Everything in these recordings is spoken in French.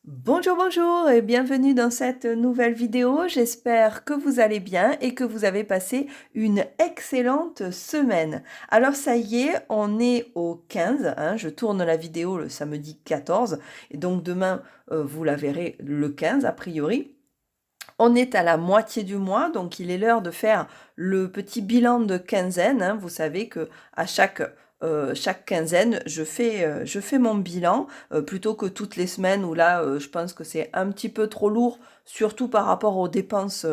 Bonjour, bonjour et bienvenue dans cette nouvelle vidéo. J'espère que vous allez bien et que vous avez passé une excellente semaine. Alors ça y est, on est au 15, hein, je tourne la vidéo le samedi 14 et donc demain vous la verrez le 15 a priori. On est à la moitié du mois, donc il est l'heure de faire le petit bilan de quinzaine, hein. Vous savez que à chaque quinzaine, je fais mon bilan, plutôt que toutes les semaines où là, je pense que c'est un petit peu trop lourd, surtout par rapport aux dépenses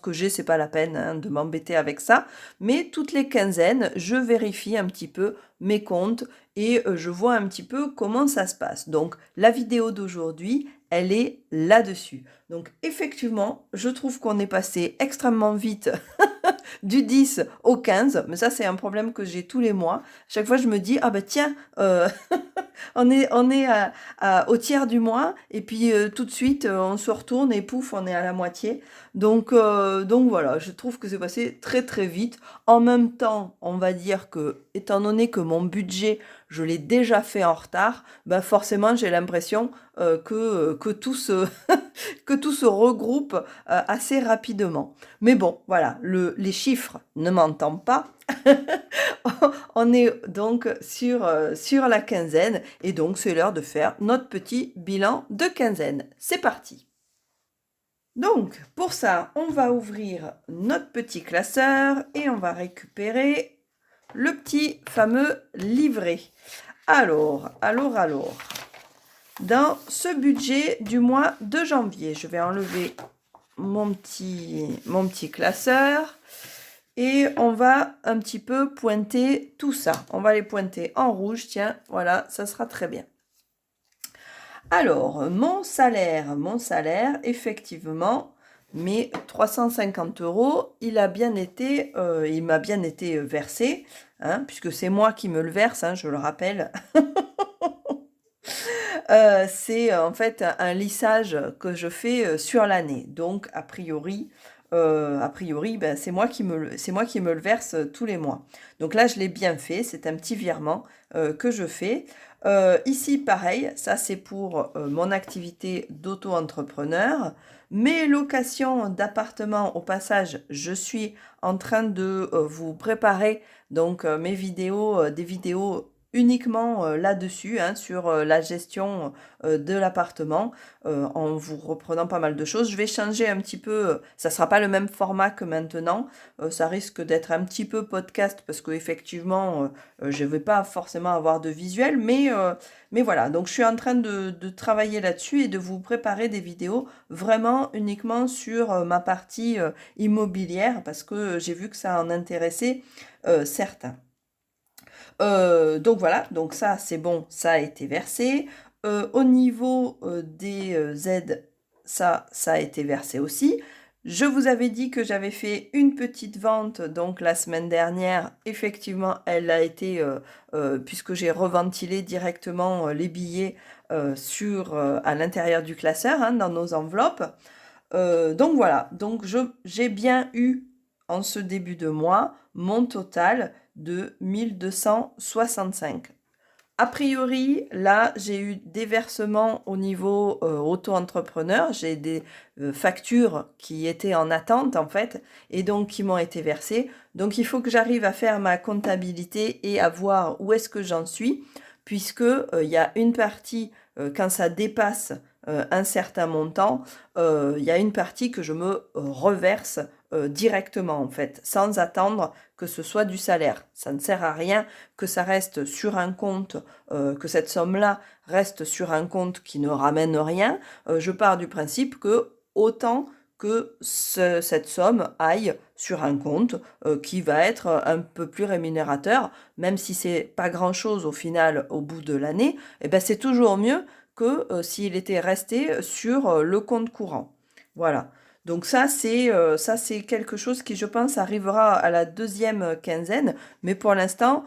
que j'ai, c'est pas la peine, hein, de m'embêter avec ça. Mais toutes les quinzaines, je vérifie un petit peu mes comptes et je vois un petit peu comment ça se passe. Donc la vidéo d'aujourd'hui, elle est là-dessus. Donc effectivement, je trouve qu'on est passé extrêmement vite du 10 au 15, mais ça c'est un problème que j'ai tous les mois. Chaque fois je me dis, ah ben tiens, on est au tiers du mois, et puis tout de suite on se retourne et pouf, on est à la moitié. Donc voilà, je trouve que c'est passé très très vite. En même temps, on va dire que, étant donné que mon budget, je l'ai déjà fait en retard, ben forcément j'ai l'impression que tout se, que tout se regroupe assez rapidement. Mais bon, voilà, les chiffres ne mentent pas. On est donc sur la quinzaine et donc c'est l'heure de faire notre petit bilan de quinzaine. C'est parti. Donc pour ça, on va ouvrir notre petit classeur et on va récupérer le petit fameux livret. Alors, dans ce budget du mois de janvier, je vais enlever mon petit classeur et on va un petit peu pointer tout ça. On va les pointer en rouge, tiens, voilà, ça sera très bien. Alors, mon salaire, effectivement, mes 350 €, il m'a bien été versé, hein, puisque c'est moi qui me le verse, hein, je le rappelle. C'est en fait un lissage que je fais sur l'année. Donc, a priori, ben, c'est moi qui me le verse tous les mois. Donc là, je l'ai bien fait. C'est un petit virement que je fais. Ici, pareil, ça c'est pour mon activité d'auto-entrepreneur. Mes locations d'appartements, au passage, je suis en train de vous préparer donc mes vidéos, des vidéos uniquement là-dessus, hein, sur la gestion de l'appartement, en vous reprenant pas mal de choses. Je vais changer un petit peu, ça sera pas le même format que maintenant, ça risque d'être un petit peu podcast parce que effectivement, je vais pas forcément avoir de visuel, mais voilà. Donc je suis en train de travailler là-dessus et de vous préparer des vidéos vraiment uniquement sur ma partie immobilière parce que j'ai vu que ça en intéressait certains. Donc voilà, donc ça c'est bon, ça a été versé. Au niveau des aides, ça a été versé aussi. Je vous avais dit que j'avais fait une petite vente donc la semaine dernière. Effectivement, elle a été, puisque j'ai reventilé directement les billets à l'intérieur du classeur, hein, dans nos enveloppes. Donc voilà, donc j'ai bien eu en ce début de mois mon total de 1265. A priori, là, j'ai eu des versements au niveau auto-entrepreneur. J'ai des factures qui étaient en attente, en fait, et donc qui m'ont été versées. Donc, il faut que j'arrive à faire ma comptabilité et à voir où est-ce que j'en suis, puisque il y a une partie, quand ça dépasse un certain montant, il y a une partie que je me reverse directement, en fait, sans attendre que ce soit du salaire. Ça ne sert à rien que ça reste sur un compte, que cette somme-là reste sur un compte qui ne ramène rien. Je pars du principe que autant que cette somme aille sur un compte qui va être un peu plus rémunérateur, même si c'est pas grand-chose au final au bout de l'année, eh ben c'est toujours mieux que s'il était resté sur le compte courant. Voilà. Donc ça c'est quelque chose qui, je pense, arrivera à la deuxième quinzaine. Mais pour l'instant,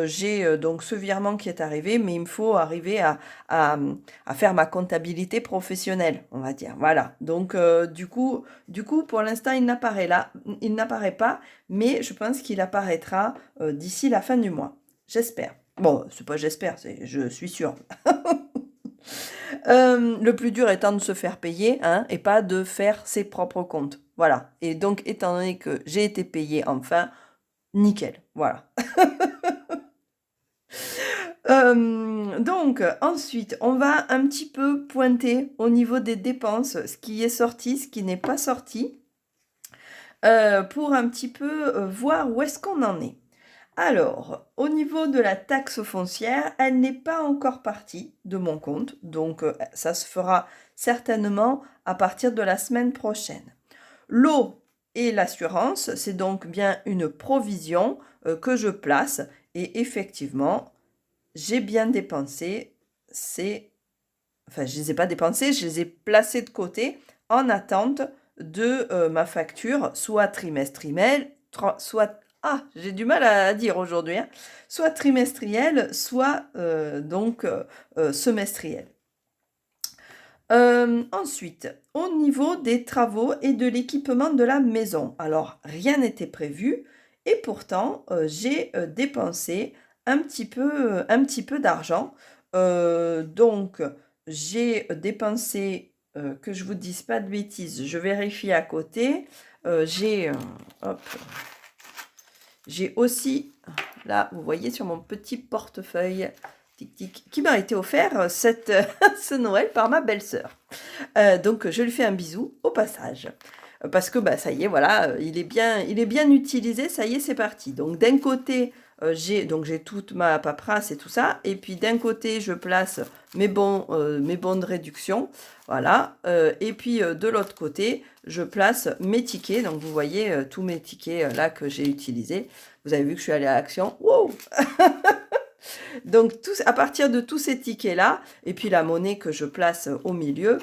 j'ai donc ce virement qui est arrivé, mais il me faut arriver à, à faire ma comptabilité professionnelle, on va dire. Voilà. Donc du coup, pour l'instant, il n'apparaît pas, mais je pense qu'il apparaîtra d'ici la fin du mois. J'espère. Bon, c'est pas j'espère, je suis sûre. Le plus dur étant de se faire payer, hein, et pas de faire ses propres comptes. Voilà. Et donc, étant donné que j'ai été payée enfin, nickel. Voilà. Donc, ensuite, on va un petit peu pointer au niveau des dépenses, ce qui est sorti, ce qui n'est pas sorti, pour un petit peu voir où est-ce qu'on en est. Alors, au niveau de la taxe foncière, elle n'est pas encore partie de mon compte, donc ça se fera certainement à partir de la semaine prochaine. L'eau et l'assurance, c'est donc bien une provision que je place et effectivement, j'ai bien dépensé enfin, je ne les ai pas dépensés, je les ai placés de côté en attente de ma facture, soit trimestrielle, soit... Ah, j'ai du mal à dire aujourd'hui, hein, soit trimestrielle, soit semestrielle. Ensuite, au niveau des travaux et de l'équipement de la maison, alors rien n'était prévu et pourtant j'ai dépensé un petit peu d'argent. Donc j'ai dépensé, que je vous dise pas de bêtises, je vérifie à côté. Hop, j'ai aussi, là vous voyez sur mon petit portefeuille, qui m'a été offert ce Noël par ma belle-sœur. Donc je lui fais un bisou au passage. Parce que bah, ça y est, voilà, il est bien utilisé, ça y est, c'est parti. Donc d'un côté, j'ai toute ma paperasse et tout ça. Et puis d'un côté, je place mes bons de réduction. Voilà. Et puis de l'autre côté, je place mes tickets. Donc vous voyez tous mes tickets là que j'ai utilisés. Vous avez vu que je suis allée à Action. Wow. Donc à partir de tous ces tickets-là, et puis la monnaie que je place au milieu,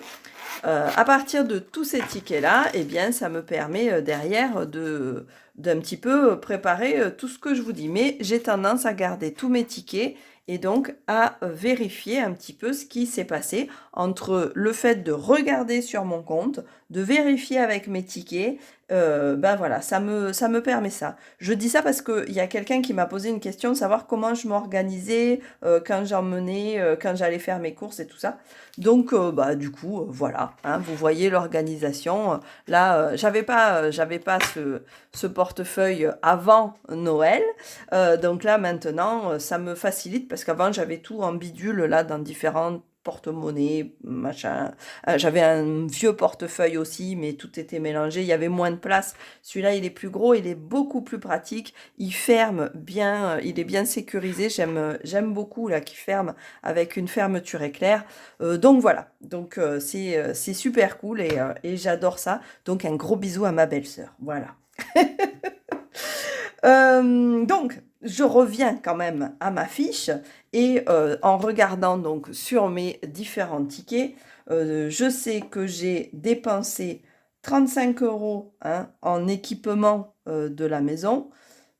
à partir de tous ces tickets-là, eh bien, ça me permet derrière d'un petit peu préparer tout ce que je vous dis. Mais j'ai tendance à garder tous mes tickets et donc à vérifier un petit peu ce qui s'est passé entre le fait de regarder sur mon compte, de vérifier avec mes tickets. Ben voilà, ça me permet ça. Je dis ça parce qu'il y a quelqu'un qui m'a posé une question de savoir comment je m'organisais quand j'emmenais, quand j'allais faire mes courses et tout ça. Donc, bah, du coup, voilà, hein, vous voyez l'organisation. Là, j'avais pas ce portefeuille avant Noël. Donc là, maintenant, ça me facilite parce qu'avant, j'avais tout en bidule, là, dans différents porte-monnaie, machin. J'avais un vieux portefeuille aussi, mais tout était mélangé. Il y avait moins de place. Celui-là, il est plus gros, il est beaucoup plus pratique. Il ferme bien, il est bien sécurisé. J'aime beaucoup là qui ferme avec une fermeture éclair. Donc voilà. Donc c'est super cool et j'adore ça. Donc un gros bisou à ma belle-sœur. Voilà. Donc, je reviens quand même à ma fiche et en regardant donc sur mes différents tickets, je sais que j'ai dépensé 35 € hein, en équipement de la maison.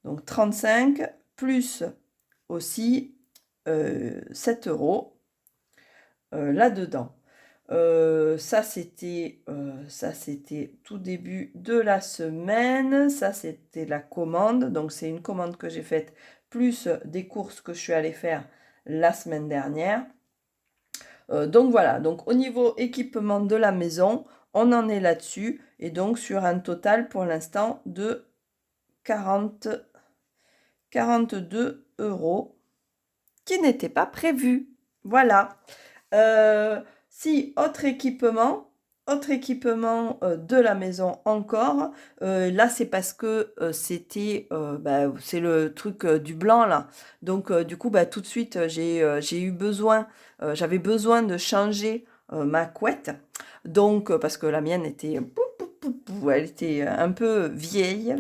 Donc 35 plus aussi 7 € là-dedans. Ça, c'était tout début de la semaine. Ça, c'était la commande. Donc, c'est une commande que j'ai faite, plus des courses que je suis allée faire la semaine dernière. Donc, voilà. Donc, au niveau équipement de la maison, on en est là-dessus. Et donc, sur un total, pour l'instant, de 42 € qui n'était pas prévu. Voilà. Si, autre équipement de la maison encore, là c'est parce que c'était, bah, c'est le truc du blanc là. Donc du coup, bah, tout de suite, j'ai eu besoin, j'avais besoin de changer ma couette. Donc, parce que la mienne était, elle était un peu vieille.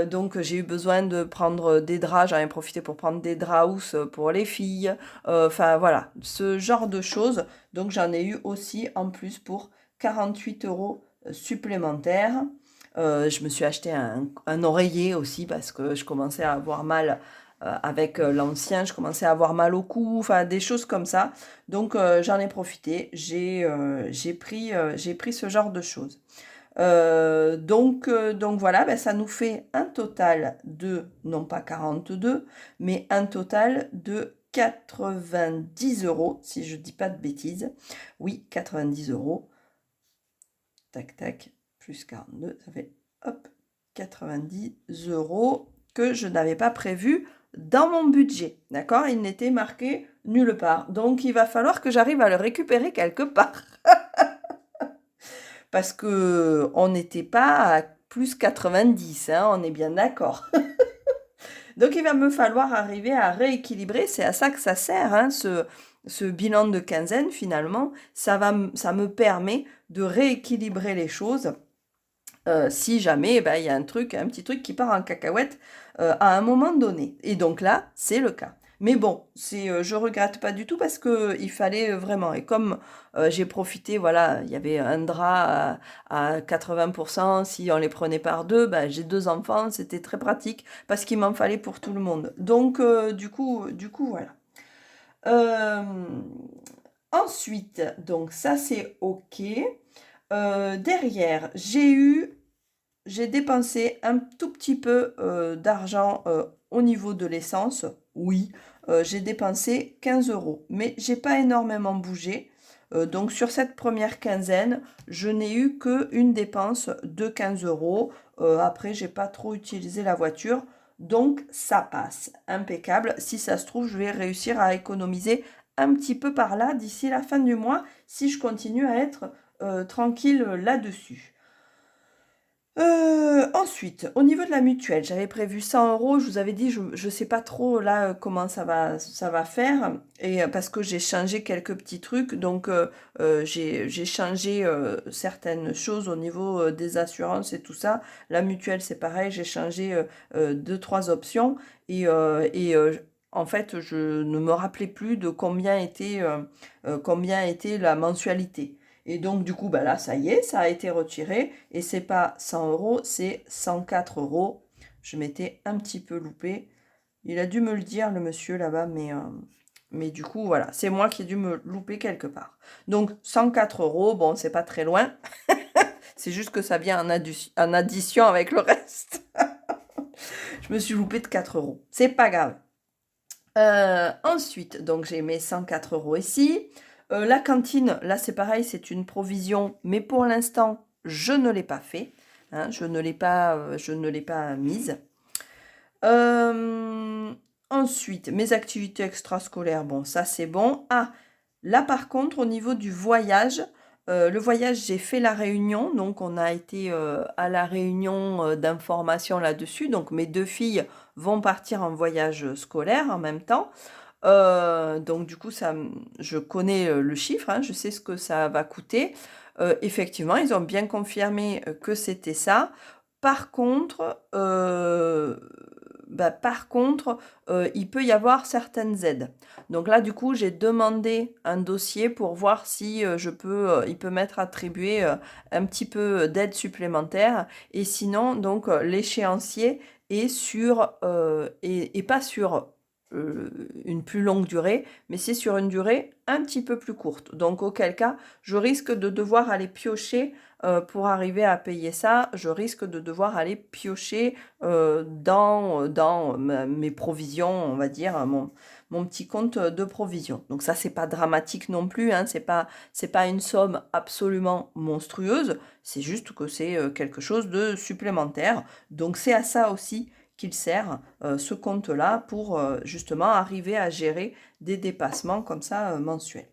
Donc j'ai eu besoin de prendre des draps, j'en ai profité pour prendre des draps housses pour les filles. Enfin voilà, ce genre de choses. Donc j'en ai eu aussi en plus pour 48 € supplémentaires. Je me suis acheté un oreiller aussi parce que je commençais à avoir mal avec l'ancien, je commençais à avoir mal au cou, enfin des choses comme ça. Donc j'en ai profité, j'ai pris ce genre de choses. Donc voilà, ben, ça nous fait un total de, non pas 42, mais un total de 90 €, si je dis pas de bêtises. Oui, 90 €. Tac, tac, plus 42, ça fait, hop, 90 € que je n'avais pas prévu dans mon budget, d'accord? Il n'était marqué nulle part. Donc, il va falloir que j'arrive à le récupérer quelque part. Parce que on n'était pas à plus 90, hein, on est bien d'accord. Donc, il va me falloir arriver à rééquilibrer. C'est à ça que ça sert, hein, ce bilan de quinzaine, finalement. Ça me permet de rééquilibrer les choses. Si jamais ben, il y a un petit truc qui part en cacahuète à un moment donné. Et donc là, c'est le cas. Mais bon, je regrette pas du tout parce que il fallait vraiment. Et comme j'ai profité, voilà, il y avait un drap à 80%, si on les prenait par deux, ben, j'ai 2 enfants, c'était très pratique parce qu'il m'en fallait pour tout le monde. Donc du coup, voilà. Euh, Ensuite, donc ça c'est OK. Derrière, j'ai dépensé un tout petit peu d'argent au niveau de l'essence. Oui, j'ai dépensé 15 €, mais j'ai pas énormément bougé. Donc sur cette première quinzaine, je n'ai eu qu'une dépense de 15 €. Après, j'ai pas trop utilisé la voiture. Donc ça passe. Impeccable. Si ça se trouve, je vais réussir à économiser un petit peu par là d'ici la fin du mois si je continue à être tranquille là-dessus. Ensuite, au niveau de la mutuelle, j'avais prévu 100 €. Je vous avais dit, je ne sais pas trop là comment ça va faire. Et parce que j'ai changé quelques petits trucs. Donc, j'ai changé certaines choses au niveau des assurances et tout ça. La mutuelle, c'est pareil. J'ai changé 2, 3 options. En fait, je ne me rappelais plus de combien était la mensualité. Et donc, du coup, bah là, ça y est, ça a été retiré. Et c'est pas 100 €, c'est 104 €. Je m'étais un petit peu loupée. Il a dû me le dire, le monsieur là-bas, mais du coup, voilà, c'est moi qui ai dû me louper quelque part. Donc, 104 €, bon, c'est pas très loin. C'est juste que ça vient en addition avec le reste. Je me suis loupée de 4 €. C'est pas grave. Ensuite, donc j'ai mes 104 € ici. La cantine, là c'est pareil, c'est une provision, mais pour l'instant, je ne l'ai pas fait. Hein, je ne l'ai pas mise. Ensuite, mes activités extrascolaires, bon, ça c'est bon. Ah, là par contre, au niveau du voyage, le voyage, j'ai fait la réunion, donc on a été à la réunion d'information là-dessus. Donc mes 2 filles vont partir en voyage scolaire en même temps. Donc du coup, je connais le chiffre, hein, je sais ce que ça va coûter. Effectivement, ils ont bien confirmé que c'était ça. Par contre, il peut y avoir certaines aides. Donc là, du coup, j'ai demandé un dossier pour voir si il peut m'être attribué un petit peu d'aide supplémentaire. Et sinon, donc, l'échéancier est et pas sur une plus longue durée, mais c'est sur une durée un petit peu plus courte. Donc, auquel cas, je risque de devoir aller piocher pour arriver à payer ça. Je risque de devoir aller piocher dans mes provisions, on va dire, mon petit compte de provision. Donc ça, c'est pas dramatique non plus, hein, c'est pas une somme absolument monstrueuse, c'est juste que c'est quelque chose de supplémentaire. Donc c'est à ça aussi qu'il sert, ce compte-là, pour justement arriver à gérer des dépassements comme ça mensuels.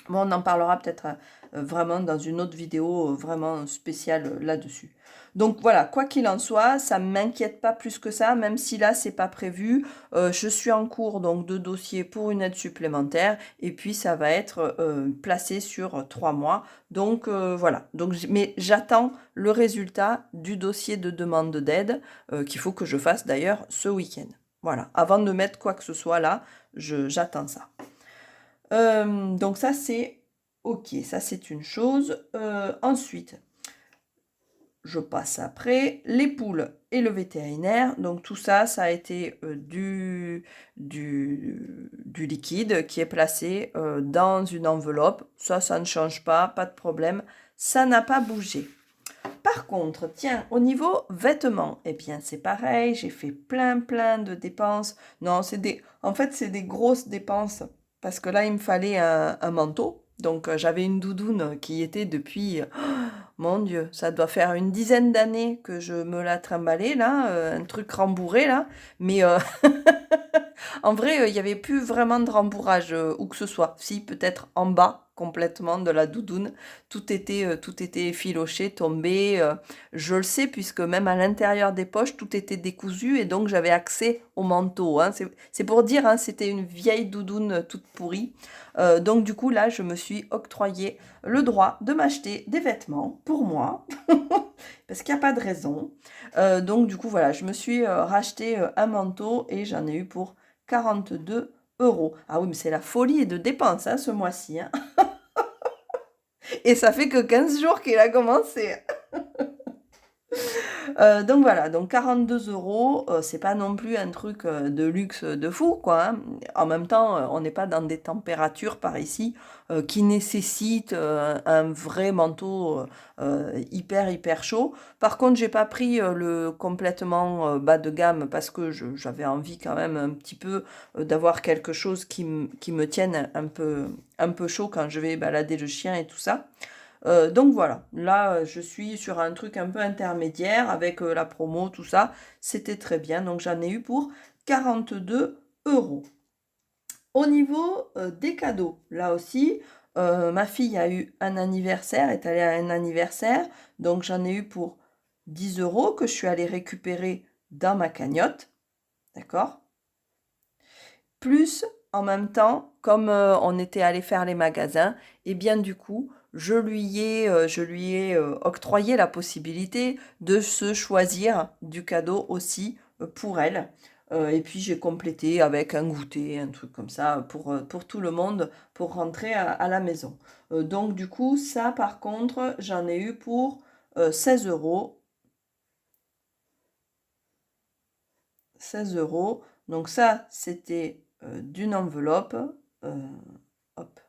Bon, on en parlera peut-être vraiment dans une autre vidéo vraiment spéciale là-dessus. Donc voilà, quoi qu'il en soit, ça ne m'inquiète pas plus que ça, même si là, c'est pas prévu. Je suis en cours donc de dossier pour une aide supplémentaire et puis ça va être placé sur 3 mois. Donc voilà. Mais j'attends le résultat du dossier de demande d'aide qu'il faut que je fasse d'ailleurs ce week-end. Voilà, avant de mettre quoi que ce soit là, j'attends ça. Donc ça c'est OK, ça c'est une chose. Ensuite, je passe après les poules et le vétérinaire. Donc tout ça, ça a été du liquide qui est placé dans une enveloppe. Ça ne change pas, pas de problème. Ça n'a pas bougé. Par contre, tiens, au niveau vêtements, eh bien, c'est pareil, j'ai fait plein de dépenses. Non, en fait, c'est des grosses dépenses parce que là, il me fallait un manteau. Donc, j'avais une doudoune qui était depuis, mon Dieu, ça doit faire une dizaine d'années que je me la trimballais, là, un truc rembourré, là. Mais en vrai, il n'y avait plus vraiment de rembourrage où que ce soit. Si, peut-être en bas, complètement, de la doudoune. Tout était effiloché, tombé. Je le sais, puisque même à l'intérieur des poches, tout était décousu et donc j'avais accès au manteau, hein. C'est pour dire, hein, c'était une vieille doudoune toute pourrie. Donc du coup, là, je me suis octroyé le droit de m'acheter des vêtements pour moi, parce qu'il n'y a pas de raison. Donc du coup, voilà, je me suis racheté un manteau et j'en ai eu pour 42 euros. Ah oui, mais c'est la folie de dépenses, hein, ce mois-ci, hein. Et ça fait que 15 jours qu'il a commencé. Donc voilà, donc 42 euros, c'est pas non plus un truc de luxe de fou, quoi, hein. En même temps, on n'est pas dans des températures par ici qui nécessitent un vrai manteau hyper chaud. Par contre, j'ai pas pris le complètement bas de gamme parce que j'avais envie quand même un petit peu d'avoir quelque chose qui me tienne un peu chaud quand je vais balader le chien et tout ça. Donc voilà, là je suis sur un truc un peu intermédiaire avec la promo, tout ça. C'était très bien, donc j'en ai eu pour 42 euros. Au niveau des cadeaux, là aussi, ma fille a eu un anniversaire, est allée à un anniversaire, donc j'en ai eu pour 10 euros que je suis allée récupérer dans ma cagnotte, d'accord? Plus, en même temps, comme on était allé faire les magasins, et bien du coup, je lui ai octroyé la possibilité de se choisir du cadeau aussi pour elle. Et puis j'ai complété avec un goûter, un truc comme ça, pour tout le monde, pour rentrer à la maison. Donc du coup, ça par contre, j'en ai eu pour 16 euros. 16 euros. Donc ça, c'était d'une enveloppe. euh, hop.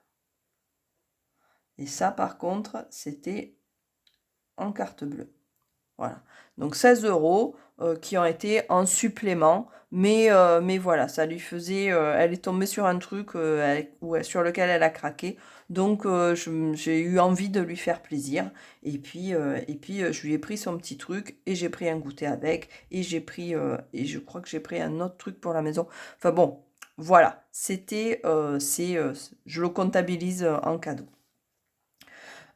Et ça, par contre, c'était en carte bleue. Voilà. Donc 16 euros qui ont été en supplément. Mais voilà, ça lui faisait... elle est tombée sur un truc sur lequel elle a craqué. Donc j'ai eu envie de lui faire plaisir. Et puis je lui ai pris son petit truc et j'ai pris un goûter avec. Et j'ai pris... et je crois que j'ai pris un autre truc pour la maison. Enfin bon, voilà. Je le comptabilise en cadeau.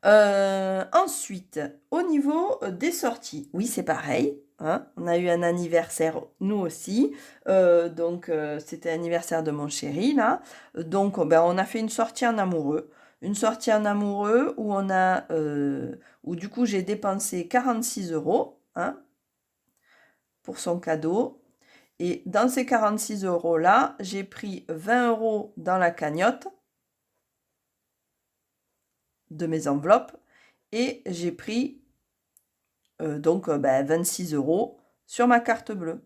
Ensuite, au niveau des sorties, oui, c'est pareil, hein, on a eu un anniversaire, nous aussi. Donc, c'était l'anniversaire de mon chéri, là. Donc, ben, on a fait une sortie en amoureux. Une sortie en amoureux où du coup, j'ai dépensé 46 euros, hein, pour son cadeau. Et dans ces 46 euros-là, j'ai pris 20 euros dans la cagnotte de mes enveloppes et j'ai pris donc 26 euros sur ma carte bleue.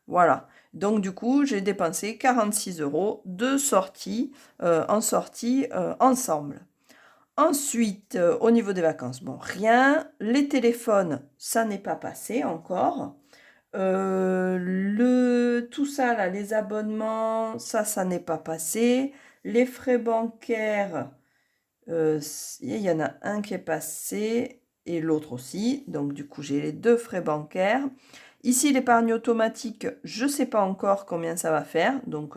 Voilà. Donc du coup, j'ai dépensé 46 euros de sortie en sortie ensemble. Ensuite, au niveau des vacances, bon, rien. Les téléphones, ça n'est pas passé encore. Tout ça, là, les abonnements, ça n'est pas passé. Les frais bancaires, il y en a un qui est passé et l'autre aussi. Donc, du coup, j'ai les deux frais bancaires. Ici, l'épargne automatique, je ne sais pas encore combien ça va faire. Donc,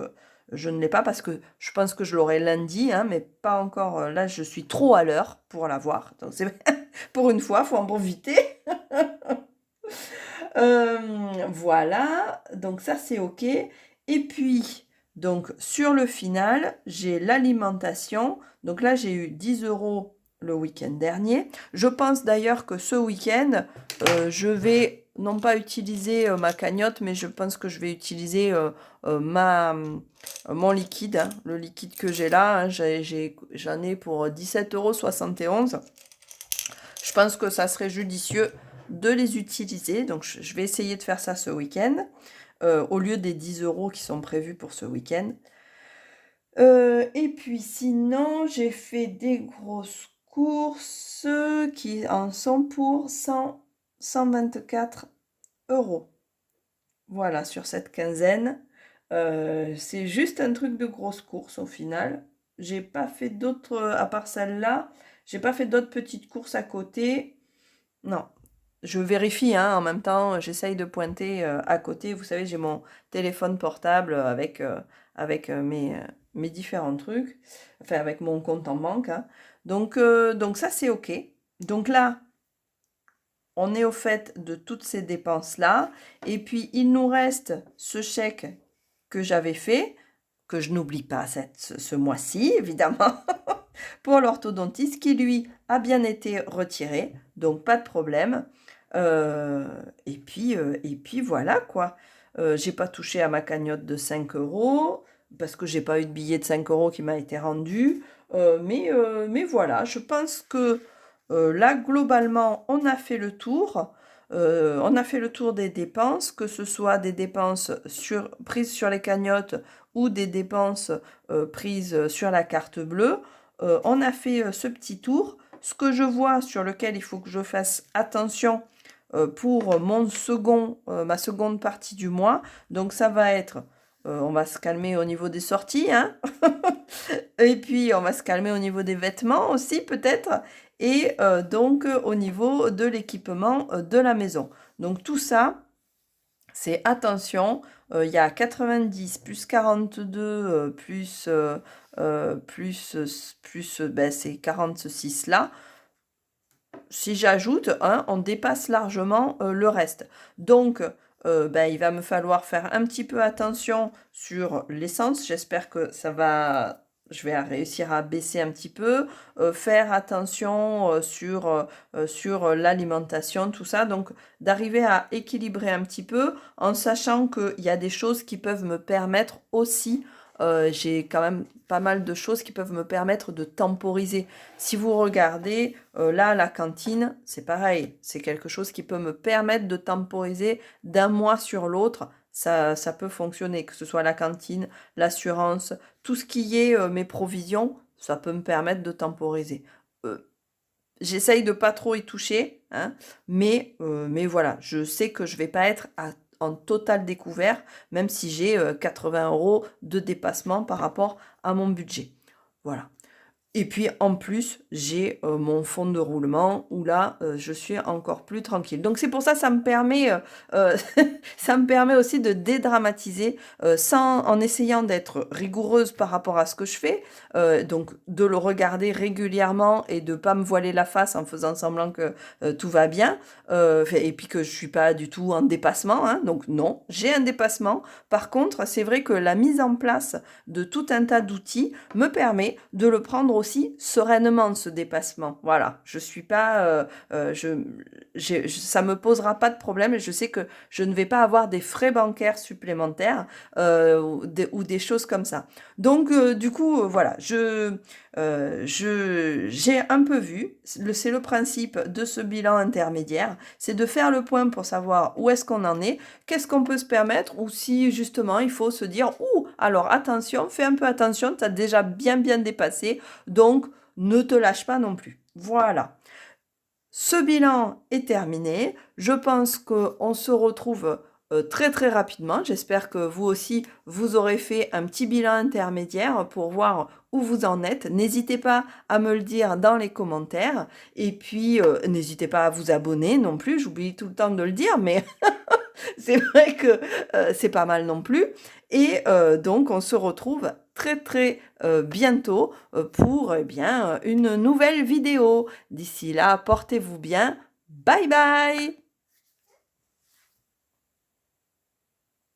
je ne l'ai pas parce que je pense que je l'aurai lundi, hein, mais pas encore. Là, je suis trop à l'heure pour l'avoir. Donc, pour une fois, il faut en profiter. Voilà, donc ça c'est OK. Et puis, donc sur le final, j'ai l'alimentation. Donc là, j'ai eu 10 euros le week-end dernier. Je pense d'ailleurs que ce week-end, je vais non pas utiliser ma cagnotte, mais je pense que je vais utiliser mon liquide, hein, le liquide que j'ai là. Hein, j'en ai pour 17,71 €. Je pense que ça serait judicieux de les utiliser. Donc, je vais essayer de faire ça ce week-end, au lieu des 10 euros qui sont prévus pour ce week-end. Et puis, sinon, j'ai fait des grosses courses qui en sont pour 124 €. Voilà, sur cette quinzaine. C'est juste un truc de grosse course au final. J'ai pas fait d'autres, à part celle-là, j'ai pas fait d'autres petites courses à côté. Non, je vérifie, hein, en même temps, j'essaye de pointer à côté. Vous savez, j'ai mon téléphone portable avec mes différents trucs, enfin avec mon compte en banque, hein. Donc ça, c'est OK. Donc là, on est au fait de toutes ces dépenses-là. Et puis, il nous reste ce chèque que j'avais fait, que je n'oublie pas ce mois-ci, évidemment, pour l'orthodontiste, qui lui a bien été retiré. Donc, pas de problème. Et puis voilà, quoi. J'ai pas touché à ma cagnotte de 5 €, parce que j'ai pas eu de billet de 5 € qui m'a été rendu. Mais voilà, je pense que là, globalement, on a fait le tour. On a fait le tour des dépenses, que ce soit des dépenses prises sur les cagnottes ou des dépenses prises sur la carte bleue. On a fait ce petit tour. Ce que je vois sur lequel il faut que je fasse attention pour ma seconde partie du mois, donc ça va être, on va se calmer au niveau des sorties, hein. Et puis on va se calmer au niveau des vêtements aussi peut-être, et donc au niveau de l'équipement de la maison. Donc tout ça, c'est attention, il y a 90 plus 42 ben, c'est 46 là. Si j'ajoute, hein, on dépasse largement le reste. Donc, ben, il va me falloir faire un petit peu attention sur l'essence. J'espère que je vais réussir à baisser un petit peu. Faire attention sur l'alimentation, tout ça. Donc, d'arriver à équilibrer un petit peu en sachant qu'il y a des choses qui peuvent me permettre aussi. J'ai quand même pas mal de choses qui peuvent me permettre de temporiser. Si vous regardez, là, la cantine, c'est pareil. C'est quelque chose qui peut me permettre de temporiser d'un mois sur l'autre. Ça peut fonctionner, que ce soit la cantine, l'assurance, tout ce qui est mes provisions, ça peut me permettre de temporiser. J'essaye de pas trop y toucher, hein, mais voilà, je sais que je vais pas être en total découvert, même si j'ai 80 € de dépassement par rapport à mon budget. Voilà. Et puis en plus, j'ai mon fonds de roulement où là, je suis encore plus tranquille. Donc c'est pour ça, ça me permet, ça me permet aussi de dédramatiser en essayant d'être rigoureuse par rapport à ce que je fais. Donc de le regarder régulièrement et de pas me voiler la face en faisant semblant que tout va bien. Et puis que je suis pas du tout en dépassement, hein. Donc non, j'ai un dépassement. Par contre, c'est vrai que la mise en place de tout un tas d'outils me permet de le prendre aussi sereinement, ce dépassement. Voilà, je suis pas, ça me posera pas de problème et je sais que je ne vais pas avoir des frais bancaires supplémentaires ou des choses comme ça. Donc, du coup, voilà, j'ai un peu vu, c'est le principe de ce bilan intermédiaire, c'est de faire le point pour savoir où est-ce qu'on en est, qu'est-ce qu'on peut se permettre, ou si justement il faut se dire, ouh, alors attention, fais un peu attention, tu as déjà bien dépassé, donc ne te lâche pas non plus. Voilà. Ce bilan est terminé. Je pense qu'on se retrouve très très rapidement. J'espère que vous aussi, vous aurez fait un petit bilan intermédiaire pour voir où vous en êtes. N'hésitez pas à me le dire dans les commentaires. Et puis, n'hésitez pas à vous abonner non plus. J'oublie tout le temps de le dire, mais c'est vrai que c'est pas mal non plus. Et donc, on se retrouve très très bientôt pour eh bien, une nouvelle vidéo. D'ici là, portez-vous bien. Bye bye!